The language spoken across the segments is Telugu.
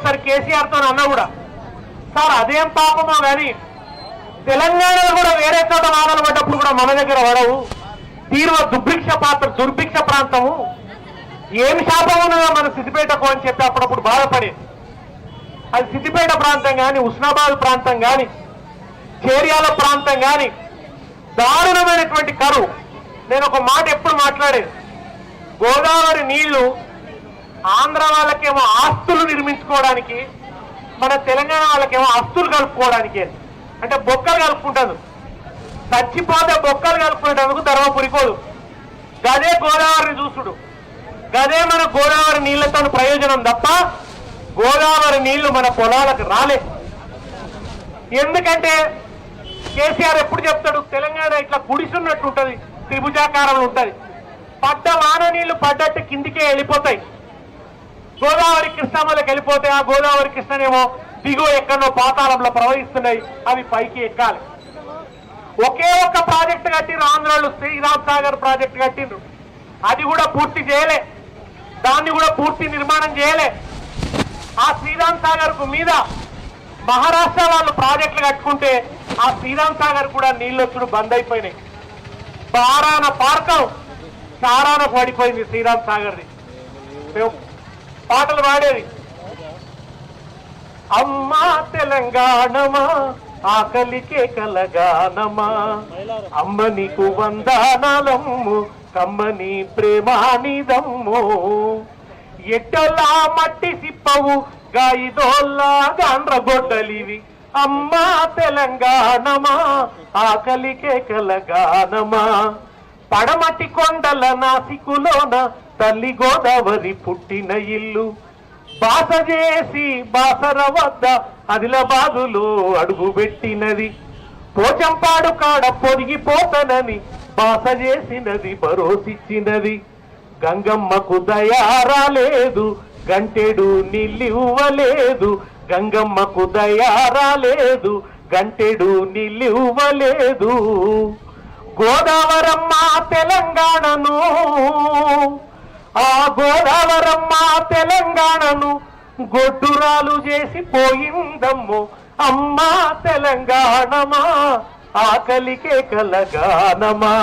ఒకసారి కేసీఆర్తో అన్నా కూడా, సార్ అదేం పాపమో కానీ తెలంగాణలో కూడా వేరే చోట వాదనలు పడ్డప్పుడు కూడా మన దగ్గర పడవు, తీవ్ర దుర్భిక్ష ప్రాంతము, ఏం శాపం ఉన్నదో మన సిద్దిపేటకు అని చెప్పి అప్పుడప్పుడు బాధపడేది. అది సిద్దిపేట ప్రాంతం కానీ, ఉస్నాబాద్ ప్రాంతం కానీ, చేర్యాల ప్రాంతం కానీ దారుణమైనటువంటి కరువు. నేను ఒక మాట ఎప్పుడు మాట్లాడేది, గోదావరి నీళ్లు ఆంధ్ర వాళ్ళకేమో ఆస్తులు నిర్మించుకోవడానికి, మన తెలంగాణ వాళ్ళకేమో ఆస్తులు కలుపుకోవడానికి, అంటే బొక్కలు కలుపుకుంటారు. చచ్చిపోతే బొక్కలు కలుపుకునేటందుకు ధర్మపురికోదు. గదే గోదావరిని చూసుడు, గదే మన గోదావరి నీళ్లతో ప్రయోజనం తప్ప గోదావరి నీళ్లు మన పొలాలకు రాలే. ఎందుకంటే కేసీఆర్ ఎప్పుడు చెప్తాడు, తెలంగాణ ఇట్లా గుడిసున్నట్టు ఉంటుంది, త్రిభుజాకారంలో ఉంటుంది, పడ్డ వాన నీళ్లు పడ్డట్టు కిందికే వెళ్ళిపోతాయి, గోదావరి కృష్ణమ్మలకు వెళ్ళిపోతాయి. ఆ గోదావరి కృష్ణనేమో దిగువ ఎక్కడో పాతాళంలో ప్రవహిస్తున్నాయి, అవి పైకి ఎక్కాలి. ఒకే ఒక్క ప్రాజెక్టు కట్టిండ్రు ఆంధ్రాలో, శ్రీరామ్ సాగర్ ప్రాజెక్టు కట్టిండ్రు, అది కూడా పూర్తి చేయలే, దాన్ని కూడా పూర్తి నిర్మాణం చేయలే. ఆ శ్రీరామ్ సాగర్ కు మీద మహారాష్ట్ర వాళ్ళు ప్రాజెక్టులు కట్టుకుంటే ఆ శ్రీరామ్ సాగర్ కూడా నీళ్ళు వచ్చుడు బంద్ అయిపోయినాయి. బారాన పార్కం సారాన పడిపోయింది శ్రీరామ్ సాగర్ది. పాటలు పాడేది, అమ్మా తెలంగాణమా ఆకలికే కలగానమా, అమ్మ నీకు వందనాలమ్ము కమ్మని ప్రేమానిదమ్ము, ఎట్టలా మట్టి సిప్పవు గాయిదోల్లా గాండ్రగొడ్డలివి, అమ్మా తెలంగాణమా ఆకలికే కలగానమా, పడమటి కొండల నాసికులోన తల్లి గోదావరి పుట్టిన ఇల్లు, బాస చేసి బాసర వద్ద ఆదిలాబాదులో అడుగు పెట్టినది, పోచంపాడు కాడ పొదిగిపోతనని బాస చేసినది భరోసిచ్చినది, గంగమ్మకు దయారాలేదు గంటెడు నీళ్ళివ్వలేదు, గంగమ్మకు దయారాలేదు గంటెడు నీళ్ళివ్వలేదు, గోదావరమ్మ తెలంగాణను, ఆ గోదావరమ్మ తెలంగాణను గొడ్డురాలు చేసి పోయిందమ్మో, అమ్మా తెలంగాణమా ఆకలికే కలగానమా.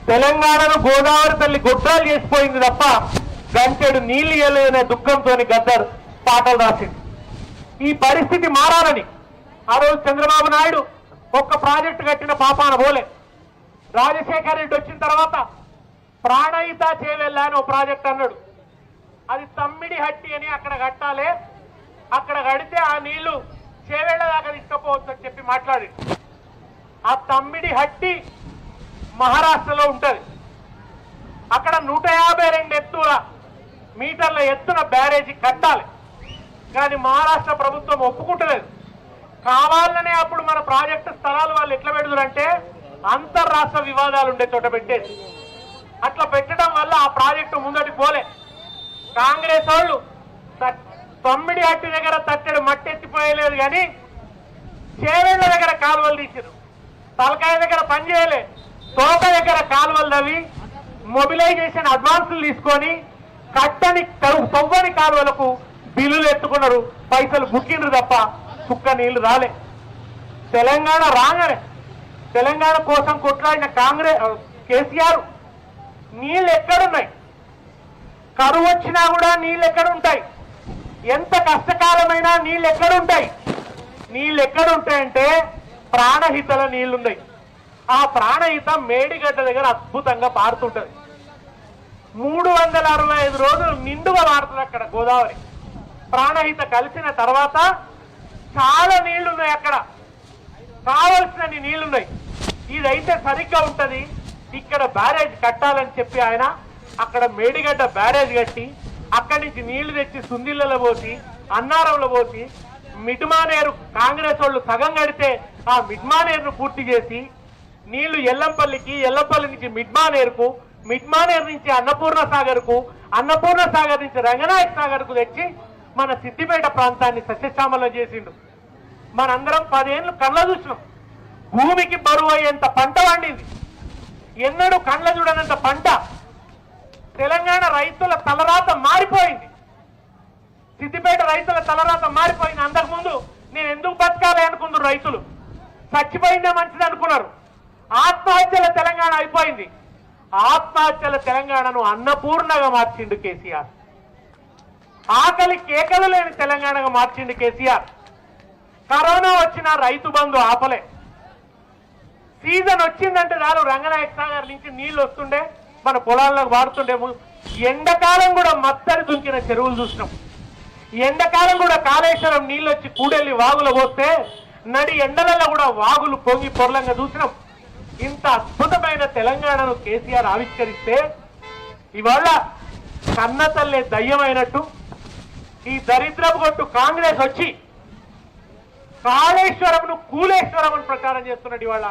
తెలంగాణను గోదావరి తల్లి గొడ్రాలు చేసిపోయింది తప్ప గంటెడు నీళ్ళు ఇవ్వలేదనే దుఃఖంతో గద్దర్ పాటలు రాసింది. ఈ పరిస్థితి మారాలని ఆ రోజు చంద్రబాబు నాయుడు ఒక్క ప్రాజెక్టు కట్టిన పాపాన పోలే. రాజశేఖర రెడ్డి వచ్చిన తర్వాత ప్రాణహిత చేవెళ్ళ అని ఓ ప్రాజెక్ట్ అన్నాడు, అది తమ్మిడి హట్టి అని అక్కడ కట్టాలి, అక్కడ కడితే ఆ నీళ్లు చేవేళ్ల దాకా తీసుకుపోవచ్చు అని చెప్పి మాట్లాడి, ఆ తమ్మిడి హట్టి మహారాష్ట్రలో ఉంటది, అక్కడ 152 మీటర్ల ఎత్తున బ్యారేజీ కట్టాలి, కానీ మహారాష్ట్ర ప్రభుత్వం ఒప్పుకుంటలేదు. కావాలనే అప్పుడు మన ప్రాజెక్టు స్థలాలు వాళ్ళు ఎట్లా పెడుతురంటే అంతర్రాష్ట్ర వివాదాలు ఉండే చోట పెట్టేసి, అట్లా పెట్టడం వల్ల ఆ ప్రాజెక్టు ముందటి పోలే. కాంగ్రెస్ వాళ్ళు తమ్మిడి హట్టి దగ్గర తట్టెడు మట్టి ఎత్తిపోయలేదు, కానీ చేవేళ్ల దగ్గర కాలువలు తీసారు, తలకాయ దగ్గర పనిచేయలే, తోక దగ్గర కాలువలు తవ్వి మొబిలైజేషన్ అడ్వాన్సులు తీసుకొని కట్టని తవ్వని కాలువలకు బిల్లులు ఎత్తుకున్నారు, పైసలు బుక్కిండ్రు తప్ప చుక్క నీళ్లు రాలే. తెలంగాణ రాగానే తెలంగాణ కోసం కొట్లాడిన కేసీఆర్ నీళ్ళు ఎక్కడున్నాయి, కరువు వచ్చినా కూడా నీళ్ళు ఎక్కడుంటాయి, ఎంత కష్టకాలమైనా నీళ్ళు ఎక్కడుంటాయి, నీళ్ళు ఎక్కడుంటాయంటే ప్రాణహితల నీళ్లున్నాయి. ఆ ప్రాణహిత మేడిగడ్డ దగ్గర అద్భుతంగా పారుతుంటది, 365 రోజులు నిండుగా పారుతుంది అక్కడ గోదావరి. ప్రాణహిత కలిసిన తర్వాత చాలా నీళ్లున్నాయి, అక్కడ కావలసినన్ని నీళ్లున్నాయి. ఇదైతే సరిగ్గా ఉంటది, ఇక్కడ బ్యారేజ్ కట్టాలని చెప్పి ఆయన అక్కడ మేడిగడ్డ బ్యారేజ్ కట్టి అక్కడి నుంచి నీళ్లు తెచ్చి సుందిళ్ళలో పోసి అన్నారంలో పోసి మిడ్మానేరు కాంగ్రెస్ వాళ్ళు సగం కడితే ఆ మిడ్మానేరును పూర్తి చేసి నీళ్లు ఎల్లంపల్లికి, ఎల్లంపల్లి నుంచి మిడ్మానేరుకు, మిడ్మానేరు నుంచి అన్నపూర్ణ సాగర్కు, అన్నపూర్ణ సాగర్ నుంచి రంగనాయక సాగర్కు తెచ్చి మన సిద్దిపేట ప్రాంతాన్ని సస్యశ్యామలం చేసిండు. మనందరం 10 ఏళ్ళు కళ్ళ చూసినాం, భూమికి బరువు అయ్యేంత పంట పండింది, ఎన్నడూ కళ్ళ చూడనంత పంట. తెలంగాణ రైతుల తలరాత మారిపోయింది. సిద్దిపేట రైతుల తలరాత మారిపోయింది. అంతకుముందు నేను ఎందుకు బతకాలి అనుకున్నారు రైతులు, చచ్చిపోయిందే మంచిది అనుకున్నారు. ఆత్మహత్యల తెలంగాణ అయిపోయింది. ఆత్మహత్యల తెలంగాణను అన్నపూర్ణగా మార్చిండు కేసీఆర్. ఆకలి కేకలు లేని తెలంగాణగా మార్చిండు కేసీఆర్. కరోనా వచ్చిన రైతు బంధు ఆపలే. సీజన్ వచ్చిందంటే చాలు రంగనాయక సాగర్ నుంచి నీళ్లు వస్తుండే, మన పొలాల్లోకి వాడుతుండేము. ఎండాకాలం కూడా మత్తడి దుంకిన చెరువులు చూసినాం. ఎండాకాలం కూడా కాళేశ్వరం నీళ్ళు వచ్చి కూడెళ్ళి వాగులు పోస్తే నడి ఎండలలో కూడా వాగులు పొంగి పొర్లంగా చూసినాం. ఇంత అద్భుతమైన తెలంగాణను కేసీఆర్ ఆవిష్కరిస్తే ఇవాళ కన్నతల్లే దయ్యమైనట్టు ఈ దరిద్రపు కొట్టు కాంగ్రెస్ వచ్చి కాళేశ్వరంను కూలేశ్వరం అని ప్రచారం చేస్తున్నాడు ఇవాళ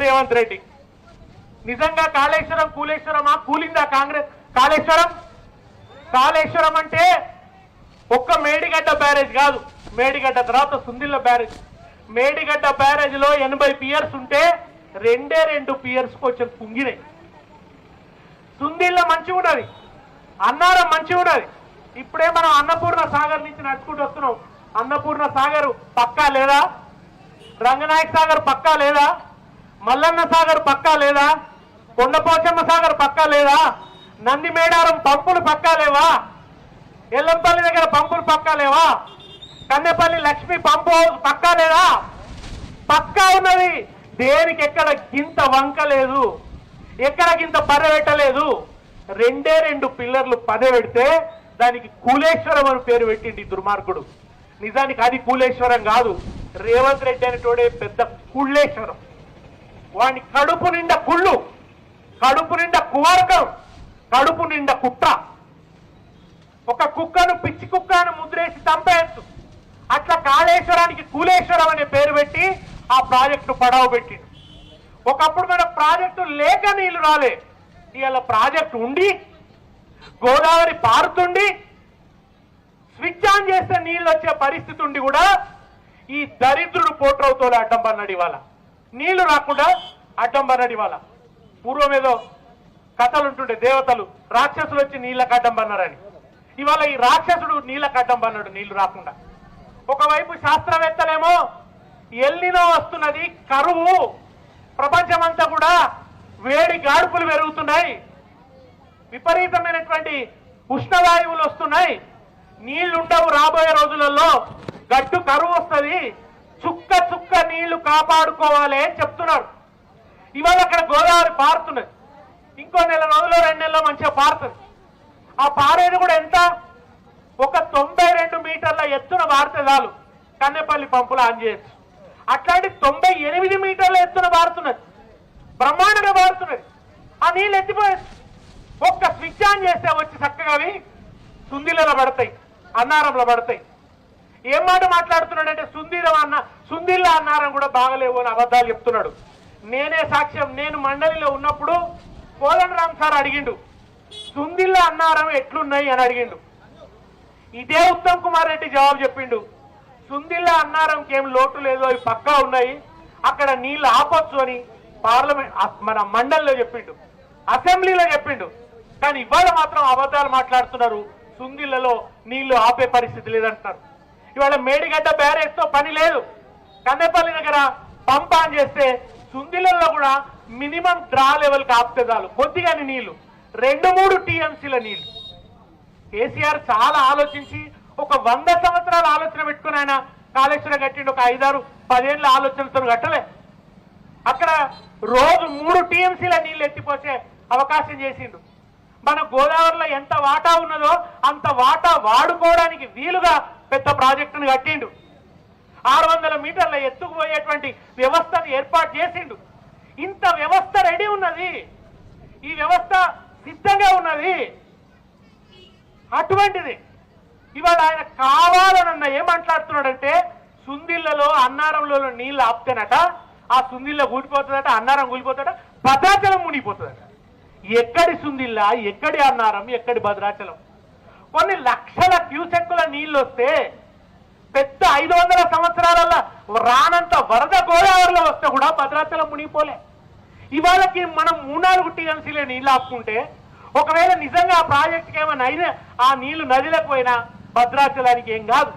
రేవంత్ రెడ్డి. నిజంగా కాళేశ్వరం కూలేశ్వరమా? కూలిందా కాంగ్రెస్ కాళేశ్వరం? కాళేశ్వరం అంటే ఒక్క మేడిగడ్డ బ్యారేజ్ కాదు, మేడిగడ్డ తర్వాత సుందిల్ల బ్యారేజ్. మేడిగడ్డ బ్యారేజ్ లో 80 పియర్స్ ఉంటే 2 పియర్స్ కొంచెం కుంగినాయి. సుందిల్ల మంచిగా ఉన్నది, అన్నారం మంచిగా ఉన్నది. ఇప్పుడే మనం అన్నపూర్ణ సాగర్ నుంచి నడుచుకుంటూ వస్తున్నాం. అన్నపూర్ణ సాగర్ పక్కా లేదా? రంగనాయక సాగర్ పక్కా లేదా? మల్లన్న సాగర్ పక్కా లేదా? కొండపోచమ్మ సాగర్ పక్కా లేదా? నంది మేడారం పంపులు పక్కా లేవా? ఎల్లంపల్లి దగ్గర పంపులు పక్కా లేవా? కన్నెపల్లి లక్ష్మి పంపు హౌస్ పక్కా లేదా? పక్కా ఉన్నది. దేనికి ఎక్కడ గింత వంక లేదు, ఎక్కడ గింత పర్యబెట్టలేదు. 2 పిల్లర్లు పదెబెడితే దానికి కూలేశ్వరం అని పేరు పెట్టింది దుర్మార్గుడు. నిజానికి అది కూలేశ్వరం కాదు, రేవంత్ రెడ్డి అనేటోడే పెద్ద కుళ్ళేశ్వరం. వాడిని కడుపు నిండా కుళ్ళు, కడుపు నిండా కువర్గం, కడుపు నిండా కుట్ర. ఒక కుక్కను పిచ్చి కుక్కను ముద్రేసి చంపేయచ్చు. అట్లా కాళేశ్వరానికి కూలేశ్వరం అనే పేరు పెట్టి ఆ ప్రాజెక్టు పడవ పెట్టిండు. ఒకప్పుడు మన ప్రాజెక్టు లేక నీళ్లు రాలే, ఇవాళ ప్రాజెక్టు ఉండి గోదావరి పారుతుండి స్విచ్ ఆన్ చేస్తే నీళ్ళు వచ్చే పరిస్థితి ఉండి కూడా ఈ దరిద్రుడు పోట్రవుతో అడ్డం పన్నాడు. ఇవాళ నీళ్లు రాకుండా అడ్డం పన్నాడు. ఇవాళ పూర్వం ఏదో కథలు ఉంటుండే, దేవతలు రాక్షసులు వచ్చి నీళ్ళకు అడ్డం పన్నారని. ఇవాళ ఈ రాక్షసుడు నీళ్ళకు అడ్డం పన్నాడు నీళ్లు రాకుండా. ఒకవైపు శాస్త్రవేత్తలేమో ఎల్నినో వస్తున్నది, కరువు, ప్రపంచమంతా కూడా వేడి గాడుపులు పెరుగుతున్నాయి, విపరీతమైనటువంటి ఉష్ణవాయువులు వస్తున్నాయి, నీళ్లుండవు రాబోయే రోజులలో, గట్టు కరువు వస్తుంది, చుక్క చుక్క నీళ్లు కాపాడుకోవాలి అని చెప్తున్నారు. ఇవాళ అక్కడ గోదావరి పారుతున్నది, ఇంకో నెల రోజులు 2 నెలల్లో మంచిగా పారుతుంది. ఆ పారేది కూడా ఎంత? ఒక 92 మీటర్ల ఎత్తున పారితే చాలు కన్నెపల్లి పంపులు ఆన్ చేయొచ్చు. అట్లాంటి 98 మీటర్ల ఎత్తున పారుతున్నది, బ్రహ్మాండంగా పారుతున్నది. ఆ నీళ్ళు ఎత్తిపోయచ్చు. ఒక్క స్విచ్ ఆన్ చేస్తే వచ్చి చక్కగా అవి సుందిలలో పడతాయి, అన్నారంలో పడతాయి. ఏం మాట మాట్లాడుతున్నాడంటే సుందిల్ల అన్నారం కూడా బాగలేవు అని అబద్ధాలు చెప్తున్నాడు. నేనే సాక్ష్యం. నేను మండలిలో ఉన్నప్పుడు కోదండరామ్ సార్ అడిగిండు, సుందిల్ల అన్నారం ఎట్లున్నాయి అని అడిగిండు. ఇదే ఉత్తమ్ కుమార్ రెడ్డి జవాబు చెప్పిండు, సుందిల్ల అన్నారంకి ఏం లోటు లేదు, అవి పక్కా ఉన్నాయి, అక్కడ నీళ్లు ఆపొచ్చు అని పార్లమెంట్ మన మండలిలో చెప్పిండు, అసెంబ్లీలో చెప్పిండు. కానీ ఇవాళ మాత్రం అబద్ధాలు మాట్లాడుతున్నారు. సుందిల్లలో నీళ్లు ఆపే పరిస్థితి లేదంటున్నారు. ఇవాళ మేడిగడ్డ బ్యారేజ్ తో పని లేదు, కన్నెపల్లి దగ్గర పంప్ ఆన్ చేస్తే సుందిల్లలో కూడా మినిమం డ్రా లెవెల్ కి ఆపితే చాలు కొద్దిగాని నీళ్లు, 2-3 టీఎంసీల నీళ్లు. కేసీఆర్ చాలా ఆలోచించి ఒక 100 సంవత్సరాల ఆలోచన పెట్టుకుని ఆయన కాళేశ్వరం కట్టిండు. ఒక 5-6-10 ఏళ్ళ ఆలోచనతో కట్టలే. అక్కడ రోజు 3 టీఎంసీల నీళ్లు ఎత్తిపోసే అవకాశం చేసిండు. మన గోదావరిలో ఎంత వాటా ఉన్నదో అంత వాటా వాడుకోవడానికి వీలుగా పెద్ద ప్రాజెక్టును కట్టిండు. 600 మీటర్ల ఎత్తుకు పోయేటువంటి వ్యవస్థను ఏర్పాటు చేసిండు. ఇంత వ్యవస్థ రెడీ ఉన్నది, ఈ వ్యవస్థ సిద్ధంగా ఉన్నది. అటువంటిది ఇవాళ ఆయన కావాలనన్న ఏం మాట్లాడుతున్నాడంటే సుందిల్లలో అన్నారంలో నీళ్లు ఆపుతేనట ఆ సుందిల్ల కూలిపోతుందట, అన్నారం కూలిపోతాడ, భద్రాచలం మునిగిపోతుందట. ఎక్కడి సుందిల్ల, ఎక్కడి అన్నారం, ఎక్కడి భద్రాచలం? కొన్ని లక్షల క్యూసెక్కుల నీళ్లు వస్తే పెద్ద 500 సంవత్సరాలలో రానంత వరద గోదావరిలో వస్తే కూడా భద్రాచలం మునిగిపోలే. ఇవాళకి మనం 3-4 టీఎంసీలే నీళ్లు ఆపుకుంటే ఒకవేళ నిజంగా ఆ ప్రాజెక్టుకి ఏమైనా అయినా ఆ నీళ్లు నదిలోకి పోయినా భద్రాచలానికి ఏం కాదు.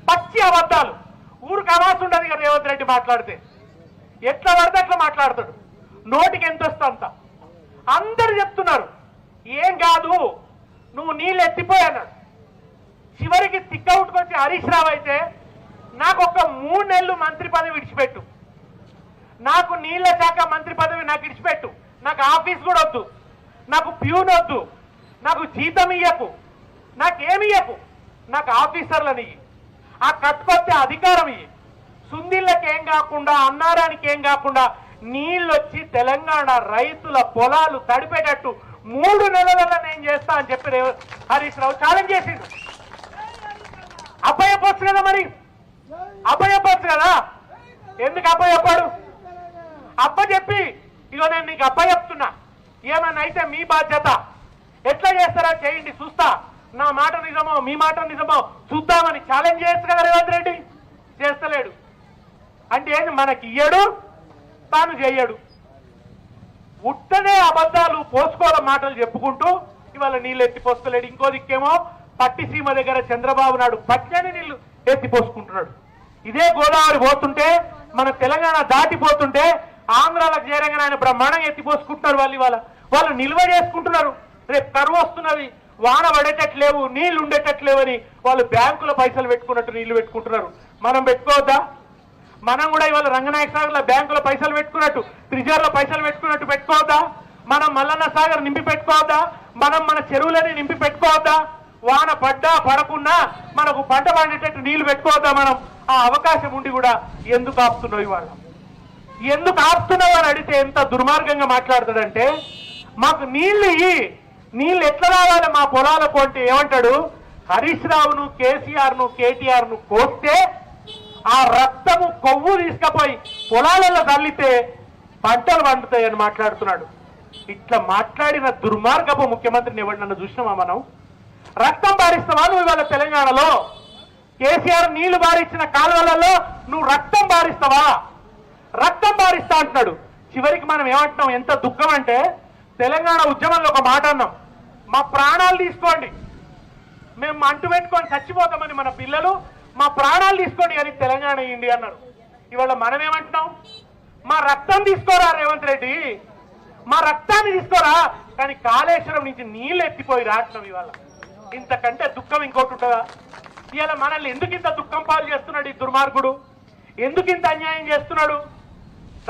పచ్చి అబద్ధాలు. ఊరికి అవాసు ఉండదు కదా రేవంత్ రెడ్డి మాట్లాడితే. ఎట్లా పడితే అట్లా మాట్లాడతాడు. నోటికి ఎంత వస్తే అంత. అందరు చెప్తున్నారు ఏం కాదు నువ్వు నీళ్ళు ఎత్తిపోయన్నాడు. చివరికి తిక్కౌట్కి వచ్చి హరీష్ రావు అయితే నాకు ఒక 3 నెలలు మంత్రి పదవి విడిచిపెట్టు, నాకు నీళ్ల శాఖ మంత్రి పదవి నాకు విడిచిపెట్టు, నాకు ఆఫీస్ కూడా వద్దు, నాకు ప్యూన్ వద్దు, నాకు జీతం ఇయ్యకు, నాకేమి ఇయ్యకు, నాకు ఆఫీసర్లని ఆ కట్టుకొచ్చే అధికారం ఇయ్యి, సుందిళ్ళకి ఏం కాకుండా అన్నారానికి ఏం కాకుండా నీళ్ళొచ్చి తెలంగాణ రైతుల పొలాలు తడిపేటట్టు 3 నెలలలో నేను చేస్తా అని చెప్పి హరీష్ రావు ఛాలెంజ్ చేసిండు. అప్పయ్యపోవచ్చు కదా, మరి అప్పయ్యపోవచ్చు కదా. ఎందుకు అప్పయ్యప్పాడు? అప్ప చెప్పి ఇగో నేను నీకు అప్పయ్యప్తున్నా, ఏమన్నా అయితే మీ బాధ్యత, ఎట్లా చేస్తారా చేయండి చూస్తా, నా మాట నిజమో మీ మాట నిజమో చూద్దామని ఛాలెంజ్ చేయొచ్చు కదా రేవంత్ రెడ్డి. చేస్తలేడు. అంటే ఏంది, మనకి ఇయ్యడు, తాను చెయ్యడు. ఉట్టనే అబద్ధాలు పోసుకోవడం మాటలు చెప్పుకుంటూ ఇవాళ నీళ్ళు ఎత్తిపోస్తలేడు. ఇంకో దిక్కేమో పట్టిసీమ దగ్గర చంద్రబాబు నాయుడు పచ్చని నీళ్లు ఎత్తిపోసుకుంటున్నాడు. ఇదే గోదావరి పోతుంటే మన తెలంగాణ దాటిపోతుంటే ఆంధ్రాలకు చేరంగానే ఆయన బ్రహ్మాండంగా ఎత్తిపోసుకుంటున్నారు. వాళ్ళు నిల్వ చేసుకుంటున్నారు. రేపు కరువు వస్తున్నది, వాన పడేటట్లేవు, నీళ్లు ఉండేటట్లేవని వాళ్ళు బ్యాంకుల పైసలు పెట్టుకున్నట్టు నీళ్లు పెట్టుకుంటున్నారు. మనం పెట్టుకోవద్దా? మనం కూడా ఇవాళ రంగనాయక సాగర్లో బ్యాంకుల పైసలు పెట్టుకున్నట్టు, త్రిజార్లో పైసలు పెట్టుకున్నట్టు పెట్టుకోవద్దా? మనం మల్లన్న సాగర్ నింపి పెట్టుకోవద్దా? మనం మన చెరువులని నింపి పెట్టుకోవద్దా? వాన పడ్డా పడకున్నా మనకు పంట పండేటట్టు నీళ్లు పెట్టుకోవద్దా? మనం ఆ అవకాశం ఉండి కూడా ఎందుకు ఆపుతున్నావు? ఇవాళ ఎందుకు ఆపుతున్నావు అని అడిగితే ఎంత దుర్మార్గంగా మాట్లాడుతాడంటే, మాకు నీళ్లు ఇయ్యి, నీళ్ళు ఎట్లా రావాలి మా పొలాలకు అంటే ఏమంటాడు, హరీష్ రావును కేసీఆర్ను కేటీఆర్ను కోస్తే ఆ రక్తము కొవ్వు తీసుకుపోయి పొలాలలో తల్లితే పంటలు పండుతాయని మాట్లాడుతున్నాడు. ఇట్లా మాట్లాడిన దుర్మార్గపు ముఖ్యమంత్రిని ఎవరినన్నా చూసినామా మనం? రక్తం బారిస్తావా నువ్వు ఇవాళ తెలంగాణలో? కేసీఆర్ నీళ్లు బారిచ్చిన కాలువలలో నువ్వు రక్తం బారిస్తావా? రక్తం బారిస్తా అంటున్నాడు. చివరికి మనం ఏమంటున్నాం, ఎంత దుఃఖం అంటే తెలంగాణ ఉద్యమంలో ఒక మాట అన్నాం, మా ప్రాణాలు తీసుకోండి, మేము అంటు పెట్టుకొని చచ్చిపోతామని మన పిల్లలు, మా ప్రాణాలు తీసుకోండి అని తెలంగాణ ఇండి అన్నారు. ఇవాళ మనం ఏమంటున్నాం, మా రక్తం తీసుకోరా రేవంత్ రెడ్డి, మా రక్తాన్ని తీసుకోరా, కానీ కాళేశ్వరం నుంచి నీళ్ళు ఎత్తిపోయి రాట్నం. ఇవాళ ఇంతకంటే దుఃఖం ఇంకోటి ఉంటుందా? ఇవాళ మనల్ని ఎందుకు ఇంత దుఃఖం పాలు చేస్తున్నాడు ఈ దుర్మార్గుడు? ఎందుకు ఇంత అన్యాయం చేస్తున్నాడు?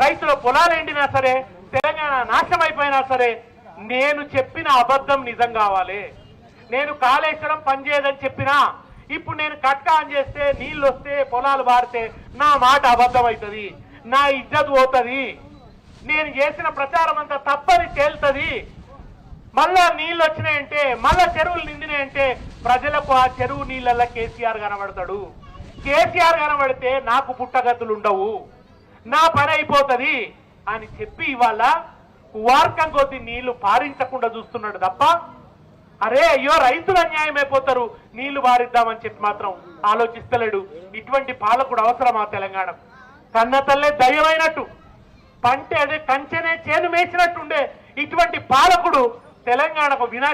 రైతుల పొలాలు ఎండినా సరే, తెలంగాణ నాశనం అయిపోయినా సరే, నేను చెప్పిన అబద్ధం నిజం కావాలి. నేను కాళేశ్వరం పనిచేయదని చెప్పినా ఇప్పుడు నేను కట్క ఆన్ చేస్తే నీళ్ళు వస్తే పొలాలు బారితే నా మాట అబద్ధం అవుతుంది, నా ఇజ్జత్ పోతుంది, నేను చేసిన ప్రచారం అంతా తప్పని తేలుతుంది. మళ్ళా నీళ్ళు వచ్చినాయంటే, మళ్ళా చెరువులు నిండినాయంటే ప్రజలకు ఆ చెరువు నీళ్ళల్లో కేసీఆర్ కనబడతాడు. కేసీఆర్ కనబడితే నాకు పుట్టగతులు ఉండవు, నా పని అయిపోతుంది అని చెప్పి ఇవాళ వార్కం కొద్ది నీళ్లు పారించకుండా చూస్తున్నాడు తప్ప, అరే అయ్యో రైతులు అన్యాయం అయిపోతారు నీళ్లు పారిద్దామని చెప్పి మాత్రం ఆలోచిస్తలేడు. ఇటువంటి పాలకుడు అవసరమా తెలంగాణ? కన్న తల్లే దయ్యమైనట్టు, పంటే అదే కంచెనే చేను మేసినట్టుండే ఇటువంటి పాలకుడు తెలంగాణకు వినా